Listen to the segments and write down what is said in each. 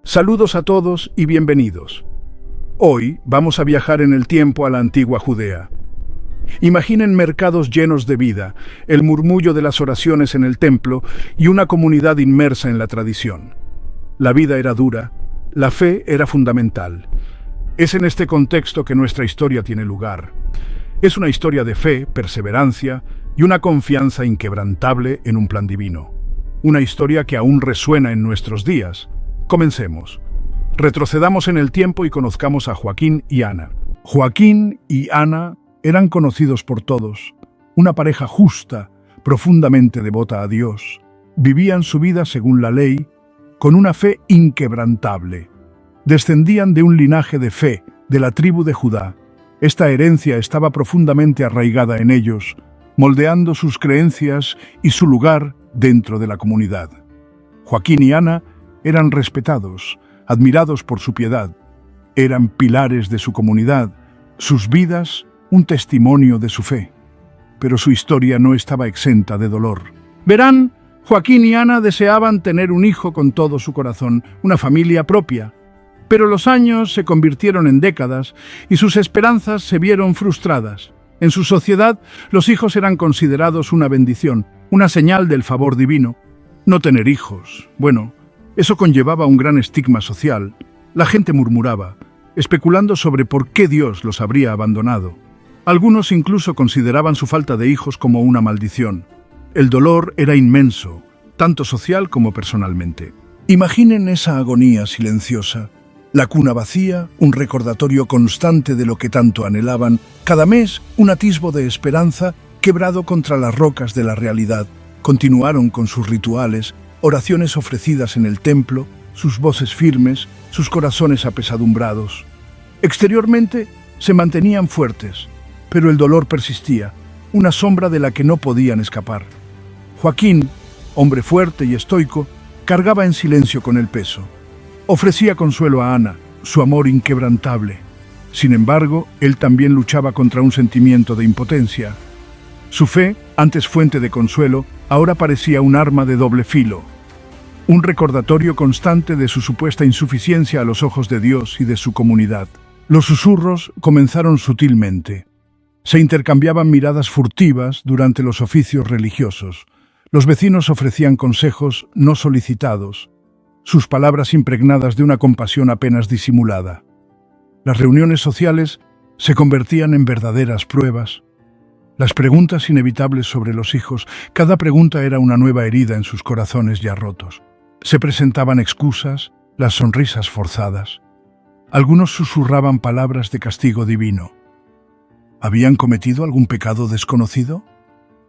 Saludos a todos y bienvenidos. Hoy vamos a viajar en el tiempo a la antigua Judea. Imaginen mercados llenos de vida, el murmullo de las oraciones en el templo y una comunidad inmersa en la tradición. La vida era dura, la fe era fundamental. Es en este contexto que nuestra historia tiene lugar. Es una historia de fe, perseverancia y una confianza inquebrantable en un plan divino. Una historia que aún resuena en nuestros días. Comencemos. Retrocedamos en el tiempo y conozcamos a Joaquín y Ana. Joaquín y Ana eran conocidos por todos, una pareja justa, profundamente devota a Dios. Vivían su vida según la ley, con una fe inquebrantable. Descendían de un linaje de fe, de la tribu de Judá. Esta herencia estaba profundamente arraigada en ellos, moldeando sus creencias y su lugar dentro de la comunidad. Joaquín y Ana eran respetados, admirados por su piedad. Eran pilares de su comunidad, sus vidas un testimonio de su fe. Pero su historia no estaba exenta de dolor. Verán, Joaquín y Ana deseaban tener un hijo con todo su corazón, una familia propia. Pero los años se convirtieron en décadas y sus esperanzas se vieron frustradas. En su sociedad, los hijos eran considerados una bendición, una señal del favor divino. No tener hijos, bueno, eso conllevaba un gran estigma social. La gente murmuraba, especulando sobre por qué Dios los habría abandonado. Algunos incluso consideraban su falta de hijos como una maldición. El dolor era inmenso, tanto social como personalmente. Imaginen esa agonía silenciosa. La cuna vacía, un recordatorio constante de lo que tanto anhelaban. Cada mes, un atisbo de esperanza quebrado contra las rocas de la realidad. Continuaron con sus rituales, oraciones ofrecidas en el templo, sus voces firmes, sus corazones apesadumbrados. Exteriormente se mantenían fuertes, pero el dolor persistía, una sombra de la que no podían escapar. Joaquín, hombre fuerte y estoico, cargaba en silencio con el peso. Ofrecía consuelo a Ana, su amor inquebrantable. Sin embargo, él también luchaba contra un sentimiento de impotencia. Su fe, antes fuente de consuelo, ahora parecía un arma de doble filo. Un recordatorio constante de su supuesta insuficiencia a los ojos de Dios y de su comunidad. Los susurros comenzaron sutilmente. Se intercambiaban miradas furtivas durante los oficios religiosos. Los vecinos ofrecían consejos no solicitados, sus palabras impregnadas de una compasión apenas disimulada. Las reuniones sociales se convertían en verdaderas pruebas. Las preguntas inevitables sobre los hijos, cada pregunta era una nueva herida en sus corazones ya rotos. Se presentaban excusas, las sonrisas forzadas. Algunos susurraban palabras de castigo divino. ¿Habían cometido algún pecado desconocido?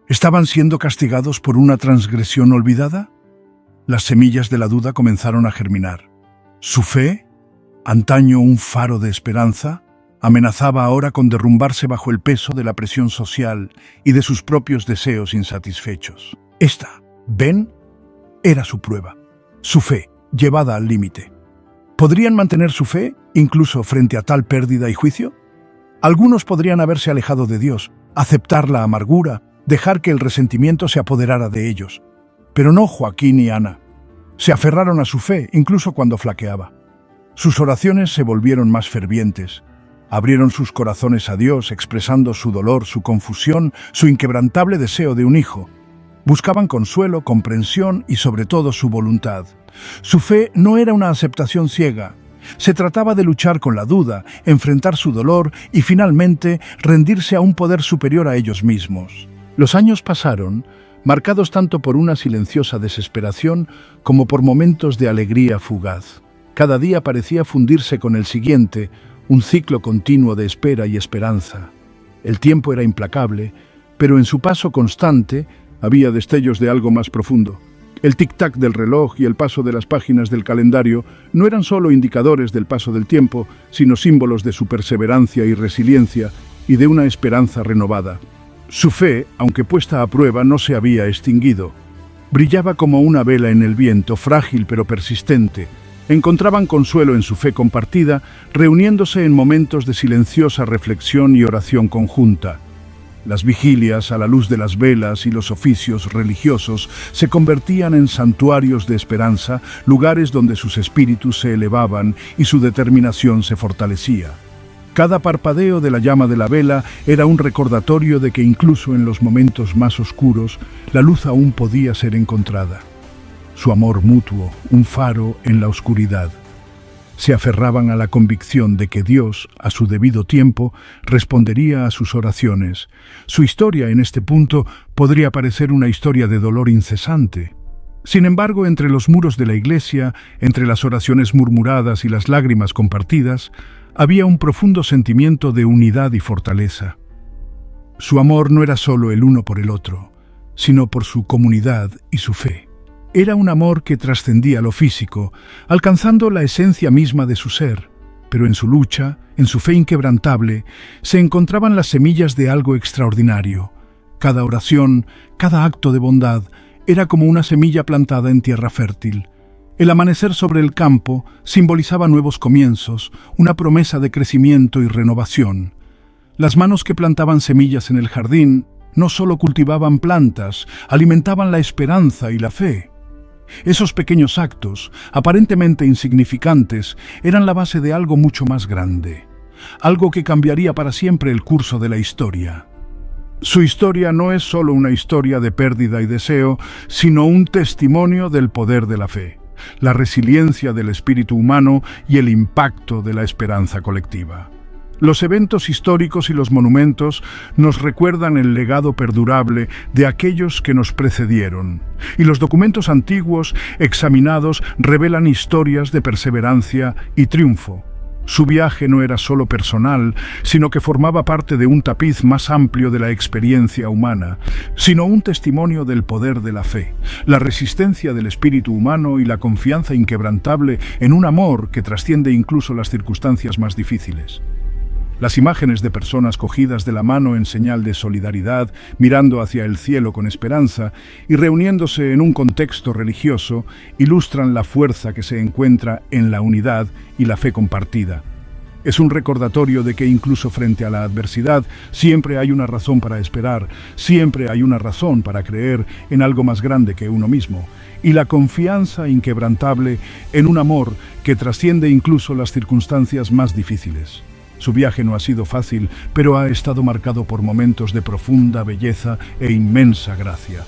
¿Estaban siendo castigados por una transgresión olvidada? Las semillas de la duda comenzaron a germinar. Su fe, antaño un faro de esperanza, amenazaba ahora con derrumbarse bajo el peso de la presión social y de sus propios deseos insatisfechos. Esta, ven, era su prueba, su fe, llevada al límite. ¿Podrían mantener su fe, incluso frente a tal pérdida y juicio? Algunos podrían haberse alejado de Dios, aceptar la amargura, dejar que el resentimiento se apoderara de ellos. Pero no Joaquín y Ana. Se aferraron a su fe, incluso cuando flaqueaba. Sus oraciones se volvieron más fervientes. Abrieron sus corazones a Dios, expresando su dolor, su confusión, su inquebrantable deseo de un hijo. Buscaban consuelo, comprensión y sobre todo su voluntad. Su fe no era una aceptación ciega. Se trataba de luchar con la duda, enfrentar su dolor y finalmente rendirse a un poder superior a ellos mismos. Los años pasaron, marcados tanto por una silenciosa desesperación como por momentos de alegría fugaz. Cada día parecía fundirse con el siguiente, un ciclo continuo de espera y esperanza. El tiempo era implacable, pero en su paso constante había destellos de algo más profundo. El tic-tac del reloj y el paso de las páginas del calendario no eran solo indicadores del paso del tiempo, sino símbolos de su perseverancia y resiliencia y de una esperanza renovada. Su fe, aunque puesta a prueba, no se había extinguido. Brillaba como una vela en el viento, frágil pero persistente. Encontraban consuelo en su fe compartida, reuniéndose en momentos de silenciosa reflexión y oración conjunta. Las vigilias a la luz de las velas y los oficios religiosos se convertían en santuarios de esperanza, lugares donde sus espíritus se elevaban y su determinación se fortalecía. Cada parpadeo de la llama de la vela era un recordatorio de que incluso en los momentos más oscuros, la luz aún podía ser encontrada. Su amor mutuo, un faro en la oscuridad. Se aferraban a la convicción de que Dios, a su debido tiempo, respondería a sus oraciones. Su historia en este punto podría parecer una historia de dolor incesante. Sin embargo, entre los muros de la iglesia, entre las oraciones murmuradas y las lágrimas compartidas, había un profundo sentimiento de unidad y fortaleza. Su amor no era solo el uno por el otro, sino por su comunidad y su fe. Era un amor que trascendía lo físico, alcanzando la esencia misma de su ser, pero en su lucha, en su fe inquebrantable, se encontraban las semillas de algo extraordinario. Cada oración, cada acto de bondad, era como una semilla plantada en tierra fértil. El amanecer sobre el campo simbolizaba nuevos comienzos, una promesa de crecimiento y renovación. Las manos que plantaban semillas en el jardín no solo cultivaban plantas, alimentaban la esperanza y la fe. Esos pequeños actos, aparentemente insignificantes, eran la base de algo mucho más grande, algo que cambiaría para siempre el curso de la historia. Su historia no es solo una historia de pérdida y deseo, sino un testimonio del poder de la fe, la resiliencia del espíritu humano y el impacto de la esperanza colectiva. Los eventos históricos y los monumentos nos recuerdan el legado perdurable de aquellos que nos precedieron, y los documentos antiguos examinados revelan historias de perseverancia y triunfo. Su viaje no era solo personal, sino que formaba parte de un tapiz más amplio de la experiencia humana, sino un testimonio del poder de la fe, la resistencia del espíritu humano y la confianza inquebrantable en un amor que trasciende incluso las circunstancias más difíciles. Las imágenes de personas cogidas de la mano en señal de solidaridad, mirando hacia el cielo con esperanza y reuniéndose en un contexto religioso, ilustran la fuerza que se encuentra en la unidad y la fe compartida. Es un recordatorio de que incluso frente a la adversidad siempre hay una razón para esperar, siempre hay una razón para creer en algo más grande que uno mismo, y la confianza inquebrantable en un amor que trasciende incluso las circunstancias más difíciles. Su viaje no ha sido fácil, pero ha estado marcado por momentos de profunda belleza e inmensa gracia.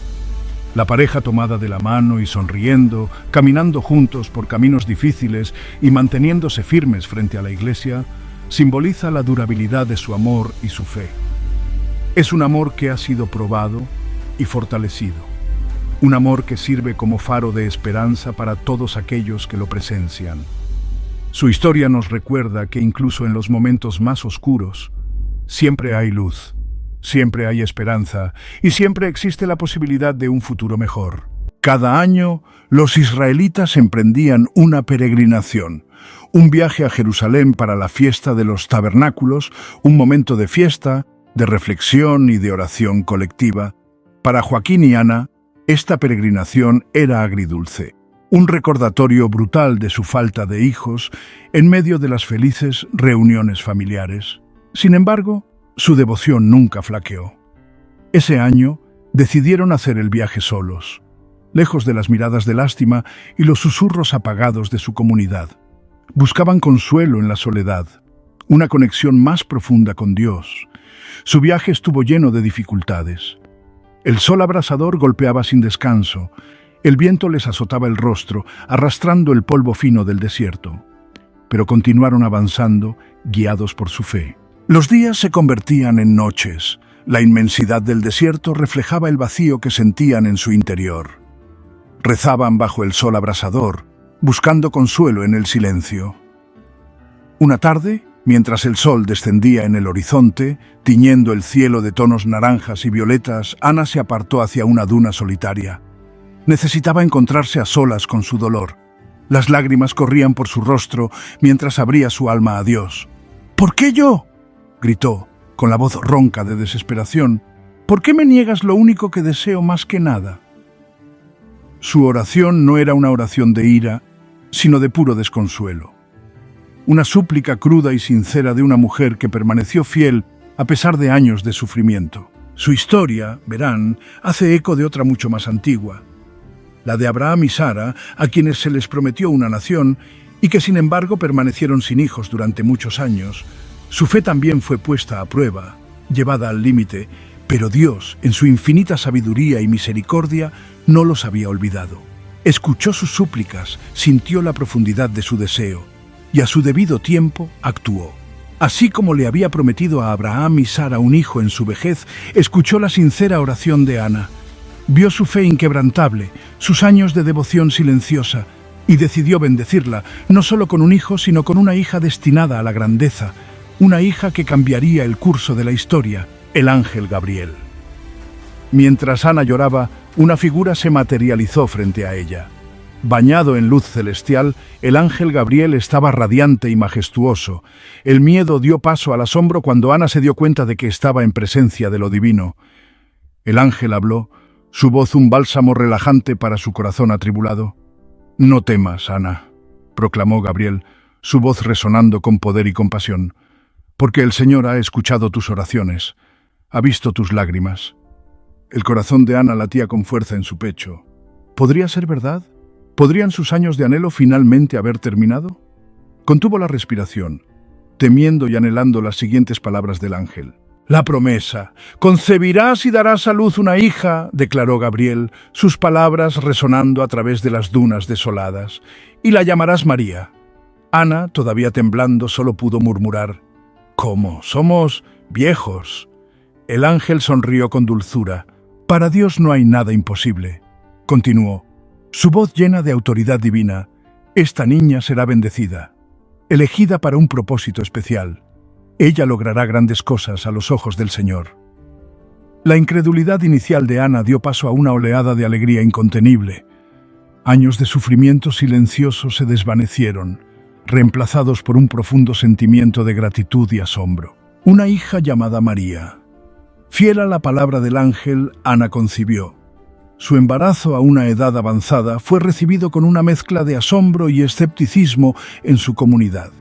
La pareja tomada de la mano y sonriendo, caminando juntos por caminos difíciles y manteniéndose firmes frente a la iglesia, simboliza la durabilidad de su amor y su fe. Es un amor que ha sido probado y fortalecido. Un amor que sirve como faro de esperanza para todos aquellos que lo presencian. Su historia nos recuerda que incluso en los momentos más oscuros, siempre hay luz, siempre hay esperanza y siempre existe la posibilidad de un futuro mejor. Cada año, los israelitas emprendían una peregrinación, un viaje a Jerusalén para la fiesta de los tabernáculos, un momento de fiesta, de reflexión y de oración colectiva. Para Joaquín y Ana, esta peregrinación era agridulce. Un recordatorio brutal de su falta de hijos en medio de las felices reuniones familiares. Sin embargo, su devoción nunca flaqueó. Ese año decidieron hacer el viaje solos, lejos de las miradas de lástima y los susurros apagados de su comunidad. Buscaban consuelo en la soledad, una conexión más profunda con Dios. Su viaje estuvo lleno de dificultades. El sol abrasador golpeaba sin descanso. El viento les azotaba el rostro, arrastrando el polvo fino del desierto. Pero continuaron avanzando, guiados por su fe. Los días se convertían en noches. La inmensidad del desierto reflejaba el vacío que sentían en su interior. Rezaban bajo el sol abrasador, buscando consuelo en el silencio. Una tarde, mientras el sol descendía en el horizonte, tiñendo el cielo de tonos naranjas y violetas, Ana se apartó hacia una duna solitaria. Necesitaba encontrarse a solas con su dolor. Las lágrimas corrían por su rostro mientras abría su alma a Dios. ¿Por qué yo?, gritó, con la voz ronca de desesperación. ¿Por qué me niegas lo único que deseo más que nada? Su oración no era una oración de ira, sino de puro desconsuelo. Una súplica cruda y sincera de una mujer que permaneció fiel a pesar de años de sufrimiento. Su historia, verán, hace eco de otra mucho más antigua, la de Abraham y Sara, a quienes se les prometió una nación y que sin embargo permanecieron sin hijos durante muchos años. Su fe también fue puesta a prueba, llevada al límite, pero Dios, en su infinita sabiduría y misericordia, no los había olvidado. Escuchó sus súplicas, sintió la profundidad de su deseo y a su debido tiempo actuó. Así como le había prometido a Abraham y Sara un hijo en su vejez, escuchó la sincera oración de Ana. Vio su fe inquebrantable, sus años de devoción silenciosa, y decidió bendecirla, no solo con un hijo, sino con una hija destinada a la grandeza, una hija que cambiaría el curso de la historia, el ángel Gabriel. Mientras Ana lloraba, una figura se materializó frente a ella. Bañado en luz celestial, el ángel Gabriel estaba radiante y majestuoso. El miedo dio paso al asombro cuando Ana se dio cuenta de que estaba en presencia de lo divino. El ángel habló, su voz un bálsamo relajante para su corazón atribulado. «No temas, Ana», proclamó Gabriel, su voz resonando con poder y compasión, «porque el Señor ha escuchado tus oraciones, ha visto tus lágrimas». El corazón de Ana latía con fuerza en su pecho. ¿Podría ser verdad? ¿Podrían sus años de anhelo finalmente haber terminado? Contuvo la respiración, temiendo y anhelando las siguientes palabras del ángel. «La promesa. Concebirás y darás a luz una hija», declaró Gabriel, sus palabras resonando a través de las dunas desoladas, «y la llamarás María». Ana, todavía temblando, solo pudo murmurar, «¿Cómo? Somos viejos». El ángel sonrió con dulzura. «Para Dios no hay nada imposible», continuó, su voz llena de autoridad divina. «Esta niña será bendecida, elegida para un propósito especial. Ella logrará grandes cosas a los ojos del Señor». La incredulidad inicial de Ana dio paso a una oleada de alegría incontenible. Años de sufrimiento silencioso se desvanecieron, reemplazados por un profundo sentimiento de gratitud y asombro. Una hija llamada María. Fiel a la palabra del ángel, Ana concibió. Su embarazo a una edad avanzada fue recibido con una mezcla de asombro y escepticismo en su comunidad.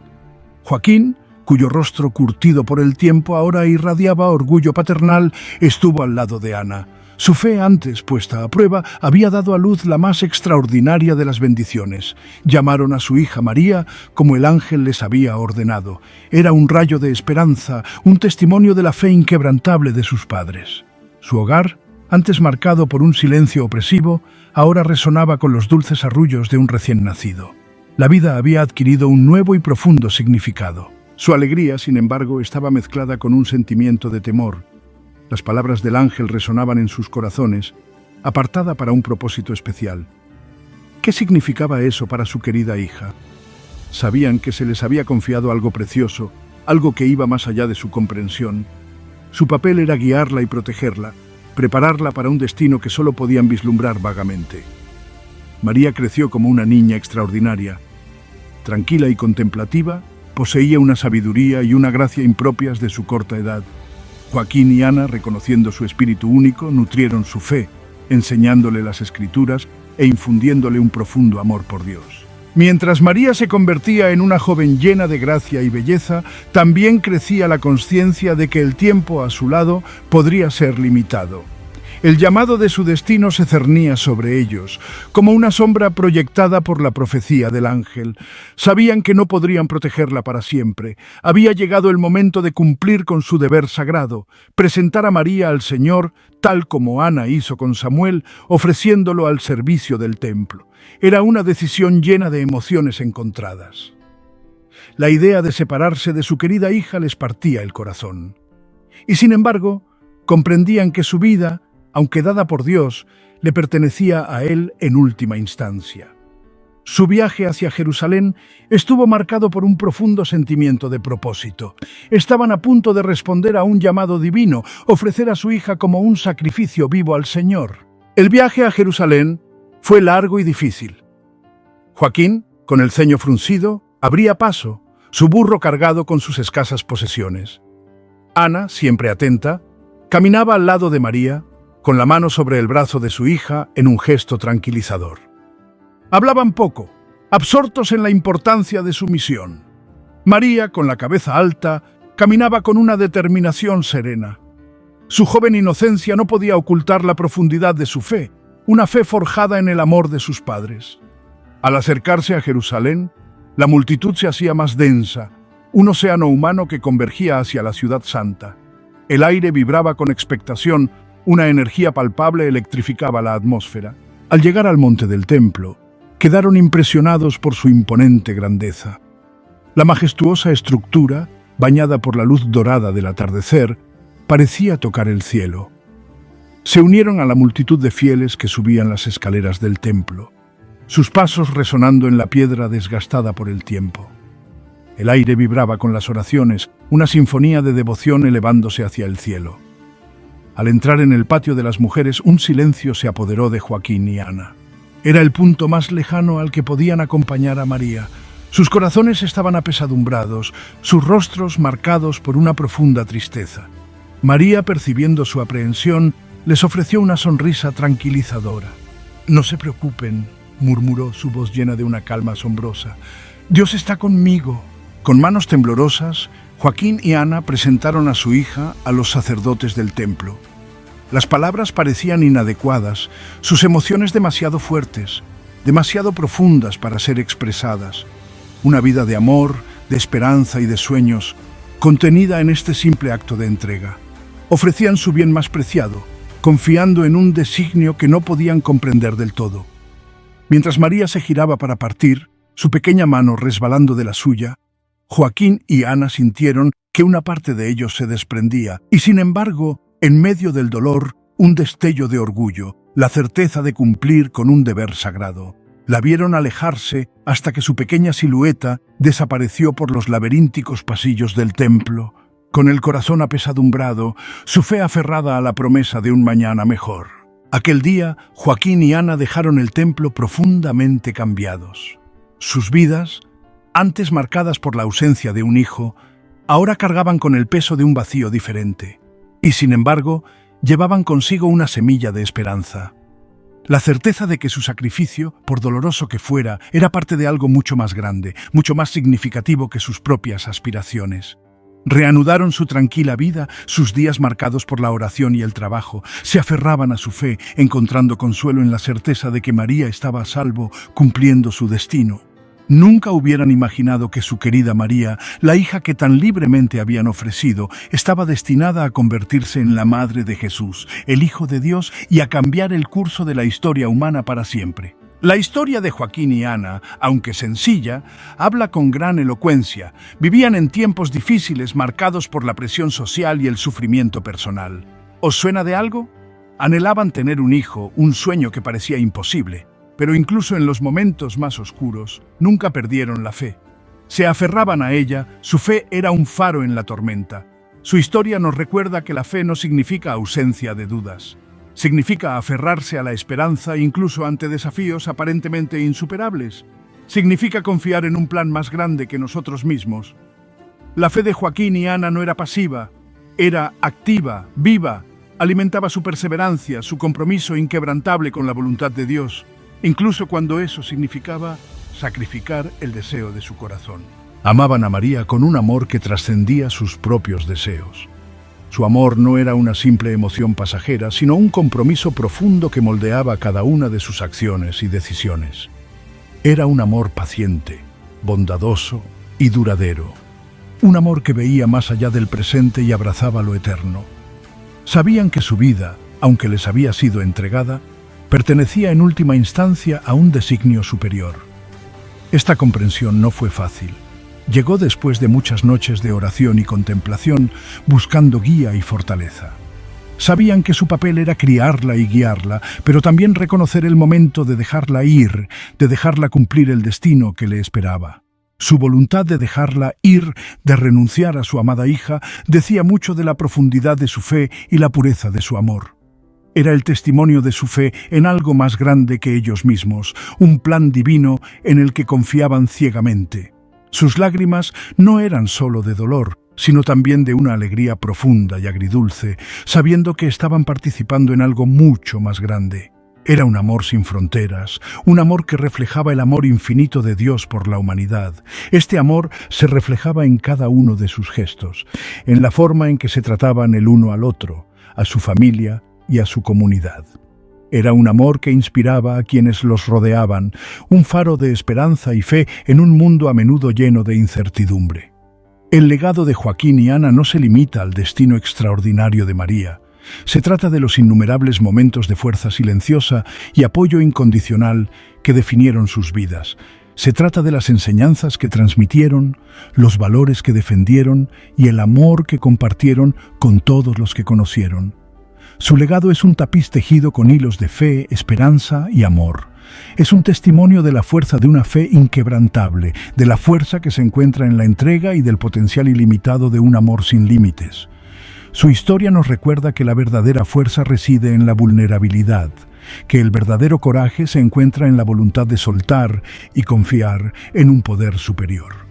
Joaquín, cuyo rostro curtido por el tiempo ahora irradiaba orgullo paternal, estuvo al lado de Ana. Su fe, antes puesta a prueba, había dado a luz la más extraordinaria de las bendiciones. Llamaron a su hija María como el ángel les había ordenado. Era un rayo de esperanza, un testimonio de la fe inquebrantable de sus padres. Su hogar, antes marcado por un silencio opresivo, ahora resonaba con los dulces arrullos de un recién nacido. La vida había adquirido un nuevo y profundo significado. Su alegría, sin embargo, estaba mezclada con un sentimiento de temor. Las palabras del ángel resonaban en sus corazones, apartada para un propósito especial. ¿Qué significaba eso para su querida hija? Sabían que se les había confiado algo precioso, algo que iba más allá de su comprensión. Su papel era guiarla y protegerla, prepararla para un destino que solo podían vislumbrar vagamente. María creció como una niña extraordinaria. Tranquila y contemplativa, poseía una sabiduría y una gracia impropias de su corta edad. Joaquín y Ana, reconociendo su espíritu único, nutrieron su fe, enseñándole las Escrituras e infundiéndole un profundo amor por Dios. Mientras María se convertía en una joven llena de gracia y belleza, también crecía la conciencia de que el tiempo a su lado podría ser limitado. El llamado de su destino se cernía sobre ellos, como una sombra proyectada por la profecía del ángel. Sabían que no podrían protegerla para siempre. Había llegado el momento de cumplir con su deber sagrado, presentar a María al Señor, tal como Ana hizo con Samuel, ofreciéndolo al servicio del templo. Era una decisión llena de emociones encontradas. La idea de separarse de su querida hija les partía el corazón. Y sin embargo, comprendían que su vida, aunque dada por Dios, le pertenecía a él en última instancia. Su viaje hacia Jerusalén estuvo marcado por un profundo sentimiento de propósito. Estaban a punto de responder a un llamado divino, ofrecer a su hija como un sacrificio vivo al Señor. El viaje a Jerusalén fue largo y difícil. Joaquín, con el ceño fruncido, abría paso, su burro cargado con sus escasas posesiones. Ana, siempre atenta, caminaba al lado de María, con la mano sobre el brazo de su hija en un gesto tranquilizador. Hablaban poco, absortos en la importancia de su misión. María, con la cabeza alta, caminaba con una determinación serena. Su joven inocencia no podía ocultar la profundidad de su fe, una fe forjada en el amor de sus padres. Al acercarse a Jerusalén, la multitud se hacía más densa, un océano humano que convergía hacia la ciudad santa. El aire vibraba con expectación, una energía palpable electrificaba la atmósfera. Al llegar al monte del templo, quedaron impresionados por su imponente grandeza. La majestuosa estructura, bañada por la luz dorada del atardecer, parecía tocar el cielo. Se unieron a la multitud de fieles que subían las escaleras del templo, sus pasos resonando en la piedra desgastada por el tiempo. El aire vibraba con las oraciones, una sinfonía de devoción elevándose hacia el cielo. Al entrar en el patio de las mujeres, un silencio se apoderó de Joaquín y Ana. Era el punto más lejano al que podían acompañar a María. Sus corazones estaban apesadumbrados, sus rostros marcados por una profunda tristeza. María, percibiendo su aprehensión, les ofreció una sonrisa tranquilizadora. «No se preocupen», murmuró su voz llena de una calma asombrosa. «Dios está conmigo». Con manos temblorosas, Joaquín y Ana presentaron a su hija a los sacerdotes del templo. Las palabras parecían inadecuadas, sus emociones demasiado fuertes, demasiado profundas para ser expresadas. Una vida de amor, de esperanza y de sueños, contenida en este simple acto de entrega. Ofrecían su bien más preciado, confiando en un designio que no podían comprender del todo. Mientras María se giraba para partir, su pequeña mano resbalando de la suya, Joaquín y Ana sintieron que una parte de ellos se desprendía, y sin embargo, en medio del dolor, un destello de orgullo, la certeza de cumplir con un deber sagrado. La vieron alejarse hasta que su pequeña silueta desapareció por los laberínticos pasillos del templo, con el corazón apesadumbrado, su fe aferrada a la promesa de un mañana mejor. Aquel día, Joaquín y Ana dejaron el templo profundamente cambiados. Sus vidas, antes marcadas por la ausencia de un hijo, ahora cargaban con el peso de un vacío diferente. Y sin embargo, llevaban consigo una semilla de esperanza. La certeza de que su sacrificio, por doloroso que fuera, era parte de algo mucho más grande, mucho más significativo que sus propias aspiraciones. Reanudaron su tranquila vida, sus días marcados por la oración y el trabajo. Se aferraban a su fe, encontrando consuelo en la certeza de que María estaba a salvo, cumpliendo su destino. Nunca hubieran imaginado que su querida María, la hija que tan libremente habían ofrecido, estaba destinada a convertirse en la madre de Jesús, el Hijo de Dios, y a cambiar el curso de la historia humana para siempre. La historia de Joaquín y Ana, aunque sencilla, habla con gran elocuencia. Vivían en tiempos difíciles marcados por la presión social y el sufrimiento personal. ¿Os suena de algo? Anhelaban tener un hijo, un sueño que parecía imposible. Pero incluso en los momentos más oscuros, nunca perdieron la fe. Se aferraban a ella, su fe era un faro en la tormenta. Su historia nos recuerda que la fe no significa ausencia de dudas. Significa aferrarse a la esperanza incluso ante desafíos aparentemente insuperables. Significa confiar en un plan más grande que nosotros mismos. La fe de Joaquín y Ana no era pasiva, era activa, viva, alimentaba su perseverancia, su compromiso inquebrantable con la voluntad de Dios, incluso cuando eso significaba sacrificar el deseo de su corazón. Amaban a María con un amor que trascendía sus propios deseos. Su amor no era una simple emoción pasajera, sino un compromiso profundo que moldeaba cada una de sus acciones y decisiones. Era un amor paciente, bondadoso y duradero. Un amor que veía más allá del presente y abrazaba lo eterno. Sabían que su vida, aunque les había sido entregada, pertenecía en última instancia a un designio superior. Esta comprensión no fue fácil. Llegó después de muchas noches de oración y contemplación, buscando guía y fortaleza. Sabían que su papel era criarla y guiarla, pero también reconocer el momento de dejarla ir, de dejarla cumplir el destino que le esperaba. Su voluntad de dejarla ir, de renunciar a su amada hija, decía mucho de la profundidad de su fe y la pureza de su amor. Era el testimonio de su fe en algo más grande que ellos mismos, un plan divino en el que confiaban ciegamente. Sus lágrimas no eran solo de dolor, sino también de una alegría profunda y agridulce, sabiendo que estaban participando en algo mucho más grande. Era un amor sin fronteras, un amor que reflejaba el amor infinito de Dios por la humanidad. Este amor se reflejaba en cada uno de sus gestos, en la forma en que se trataban el uno al otro, a su familia y a su comunidad. Era un amor que inspiraba a quienes los rodeaban, un faro de esperanza y fe en un mundo a menudo lleno de incertidumbre. El legado de Joaquín y Ana no se limita al destino extraordinario de María. Se trata de los innumerables momentos de fuerza silenciosa y apoyo incondicional que definieron sus vidas. Se trata de las enseñanzas que transmitieron, los valores que defendieron y el amor que compartieron con todos los que conocieron. Su legado es un tapiz tejido con hilos de fe, esperanza y amor. Es un testimonio de la fuerza de una fe inquebrantable, de la fuerza que se encuentra en la entrega y del potencial ilimitado de un amor sin límites. Su historia nos recuerda que la verdadera fuerza reside en la vulnerabilidad, que el verdadero coraje se encuentra en la voluntad de soltar y confiar en un poder superior.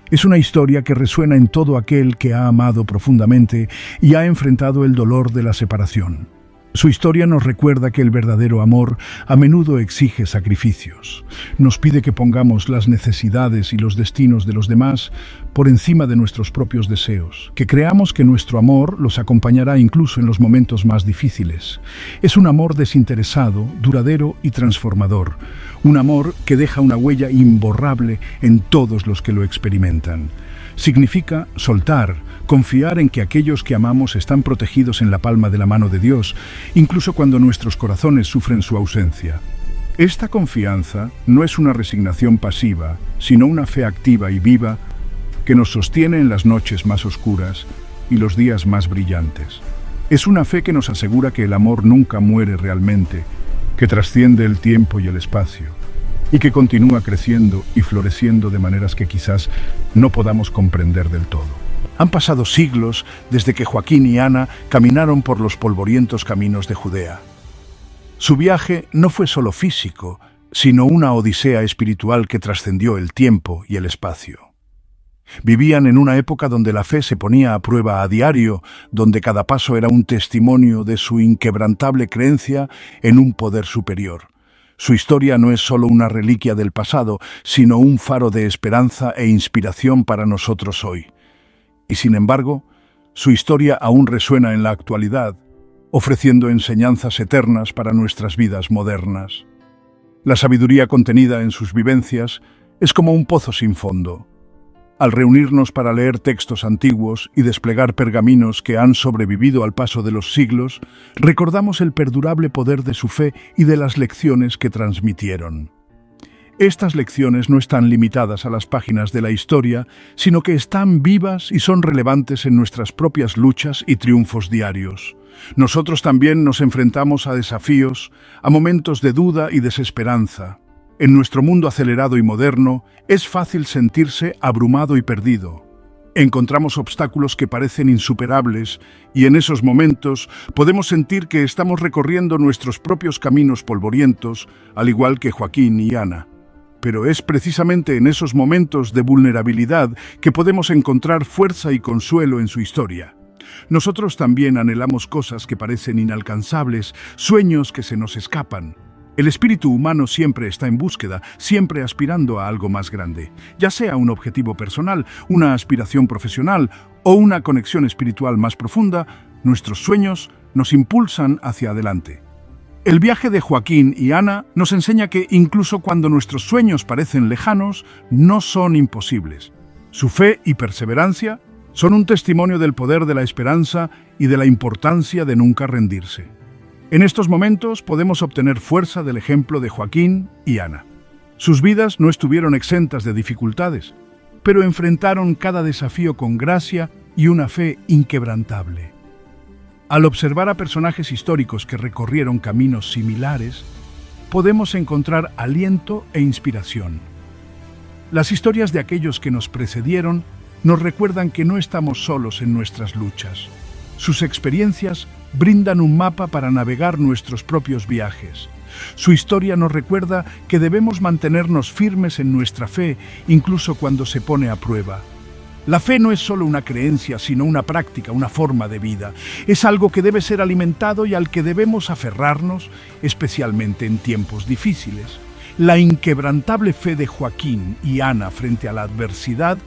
Es una historia que resuena en todo aquel que ha amado profundamente y ha enfrentado el dolor de la separación. Su historia nos recuerda que el verdadero amor a menudo exige sacrificios. Nos pide que pongamos las necesidades y los destinos de los demás por encima de nuestros propios deseos, que creamos que nuestro amor los acompañará incluso en los momentos más difíciles. Es un amor desinteresado, duradero y transformador. Un amor que deja una huella imborrable en todos los que lo experimentan. Significa soltar, confiar en que aquellos que amamos están protegidos en la palma de la mano de Dios, incluso cuando nuestros corazones sufren su ausencia. Esta confianza no es una resignación pasiva, sino una fe activa y viva que nos sostiene en las noches más oscuras y los días más brillantes. Es una fe que nos asegura que el amor nunca muere realmente, que trasciende el tiempo y el espacio, y que continúa creciendo y floreciendo de maneras que quizás no podamos comprender del todo. Han pasado siglos desde que Joaquín y Ana caminaron por los polvorientos caminos de Judea. Su viaje no fue solo físico, sino una odisea espiritual que trascendió el tiempo y el espacio. Vivían en una época donde la fe se ponía a prueba a diario, donde cada paso era un testimonio de su inquebrantable creencia en un poder superior. Su historia no es solo una reliquia del pasado, sino un faro de esperanza e inspiración para nosotros hoy. Y sin embargo, su historia aún resuena en la actualidad, ofreciendo enseñanzas eternas para nuestras vidas modernas. La sabiduría contenida en sus vivencias es como un pozo sin fondo. Al reunirnos para leer textos antiguos y desplegar pergaminos que han sobrevivido al paso de los siglos, recordamos el perdurable poder de su fe y de las lecciones que transmitieron. Estas lecciones no están limitadas a las páginas de la historia, sino que están vivas y son relevantes en nuestras propias luchas y triunfos diarios. Nosotros también nos enfrentamos a desafíos, a momentos de duda y desesperanza. En nuestro mundo acelerado y moderno, es fácil sentirse abrumado y perdido. Encontramos obstáculos que parecen insuperables y en esos momentos podemos sentir que estamos recorriendo nuestros propios caminos polvorientos, al igual que Joaquín y Ana. Pero es precisamente en esos momentos de vulnerabilidad que podemos encontrar fuerza y consuelo en su historia. Nosotros también anhelamos cosas que parecen inalcanzables, sueños que se nos escapan. El espíritu humano siempre está en búsqueda, siempre aspirando a algo más grande, ya sea un objetivo personal, una aspiración profesional o una conexión espiritual más profunda. Nuestros sueños nos impulsan hacia adelante. El viaje de Joaquín y Ana nos enseña que incluso cuando nuestros sueños parecen lejanos, no son imposibles. Su fe y perseverancia son un testimonio del poder de la esperanza y de la importancia de nunca rendirse. En estos momentos podemos obtener fuerza del ejemplo de Joaquín y Ana. Sus vidas no estuvieron exentas de dificultades, pero enfrentaron cada desafío con gracia y una fe inquebrantable. Al observar a personajes históricos que recorrieron caminos similares, podemos encontrar aliento e inspiración. Las historias de aquellos que nos precedieron nos recuerdan que no estamos solos en nuestras luchas. Sus experiencias brindan un mapa para navegar nuestros propios viajes. Su historia nos recuerda que debemos mantenernos firmes en nuestra fe, incluso cuando se pone a prueba. La fe no es solo una creencia, sino una práctica, una forma de vida. Es algo que debe ser alimentado y al que debemos aferrarnos, especialmente en tiempos difíciles. La inquebrantable fe de Joaquín y Ana frente a la adversidad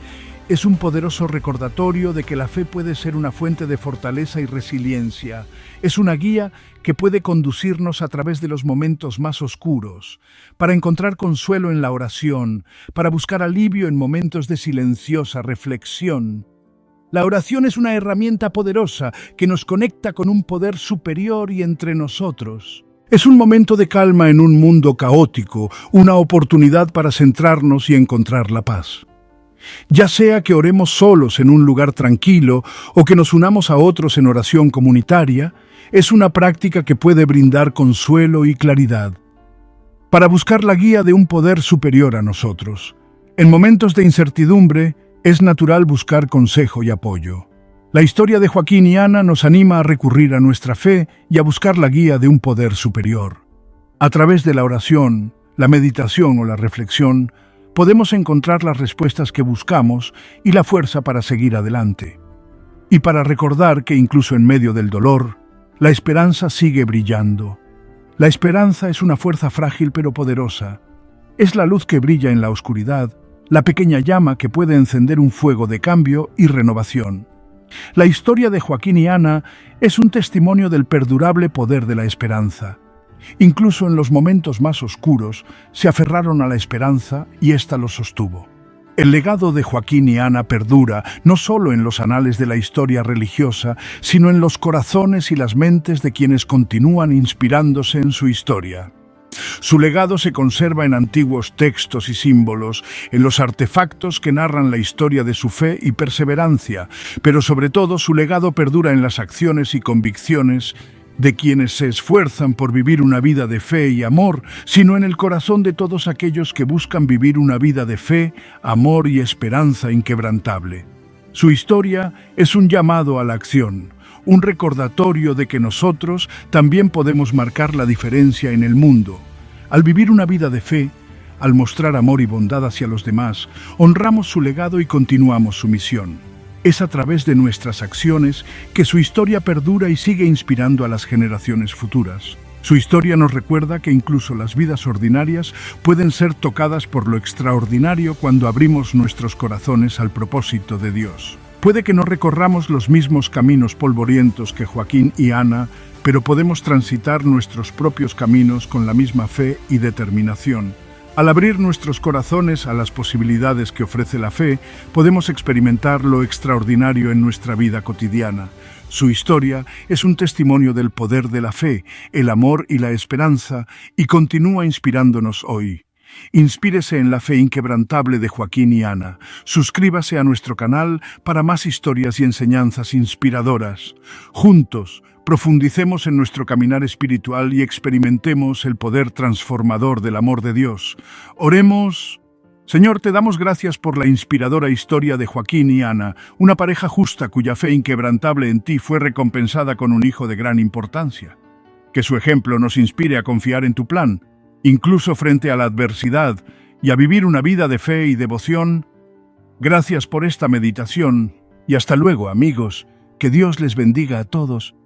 es un poderoso recordatorio de que la fe puede ser una fuente de fortaleza y resiliencia. Es una guía que puede conducirnos a través de los momentos más oscuros, para encontrar consuelo en la oración, para buscar alivio en momentos de silenciosa reflexión. La oración es una herramienta poderosa que nos conecta con un poder superior y entre nosotros. Es un momento de calma en un mundo caótico, una oportunidad para centrarnos y encontrar la paz. Ya sea que oremos solos en un lugar tranquilo o que nos unamos a otros en oración comunitaria, es una práctica que puede brindar consuelo y claridad, para buscar la guía de un poder superior a nosotros. En momentos de incertidumbre, es natural buscar consejo y apoyo. La historia de Joaquín y Ana nos anima a recurrir a nuestra fe y a buscar la guía de un poder superior. A través de la oración, la meditación o la reflexión, podemos encontrar las respuestas que buscamos y la fuerza para seguir adelante. Y para recordar que incluso en medio del dolor, la esperanza sigue brillando. La esperanza es una fuerza frágil pero poderosa. Es la luz que brilla en la oscuridad, la pequeña llama que puede encender un fuego de cambio y renovación. La historia de Joaquín y Ana es un testimonio del perdurable poder de la esperanza. Incluso en los momentos más oscuros, se aferraron a la esperanza y ésta los sostuvo. El legado de Joaquín y Ana perdura no solo en los anales de la historia religiosa, sino en los corazones y las mentes de quienes continúan inspirándose en su historia. Su legado se conserva en antiguos textos y símbolos, en los artefactos que narran la historia de su fe y perseverancia, pero sobre todo su legado perdura en las acciones y convicciones de quienes se esfuerzan por vivir una vida de fe y amor, sino en el corazón de todos aquellos que buscan vivir una vida de fe, amor y esperanza inquebrantable. Su historia es un llamado a la acción, un recordatorio de que nosotros también podemos marcar la diferencia en el mundo. Al vivir una vida de fe, al mostrar amor y bondad hacia los demás, honramos su legado y continuamos su misión. Es a través de nuestras acciones que su historia perdura y sigue inspirando a las generaciones futuras. Su historia nos recuerda que incluso las vidas ordinarias pueden ser tocadas por lo extraordinario cuando abrimos nuestros corazones al propósito de Dios. Puede que no recorramos los mismos caminos polvorientos que Joaquín y Ana, pero podemos transitar nuestros propios caminos con la misma fe y determinación. Al abrir nuestros corazones a las posibilidades que ofrece la fe, podemos experimentar lo extraordinario en nuestra vida cotidiana. Su historia es un testimonio del poder de la fe, el amor y la esperanza, y continúa inspirándonos hoy. Inspírese en la fe inquebrantable de Joaquín y Ana. Suscríbase a nuestro canal para más historias y enseñanzas inspiradoras. Juntos, profundicemos en nuestro caminar espiritual y experimentemos el poder transformador del amor de Dios. Oremos. Señor, te damos gracias por la inspiradora historia de Joaquín y Ana, una pareja justa cuya fe inquebrantable en ti fue recompensada con un hijo de gran importancia. Que su ejemplo nos inspire a confiar en tu plan, incluso frente a la adversidad, y a vivir una vida de fe y devoción. Gracias por esta meditación, y hasta luego, amigos. Que Dios les bendiga a todos.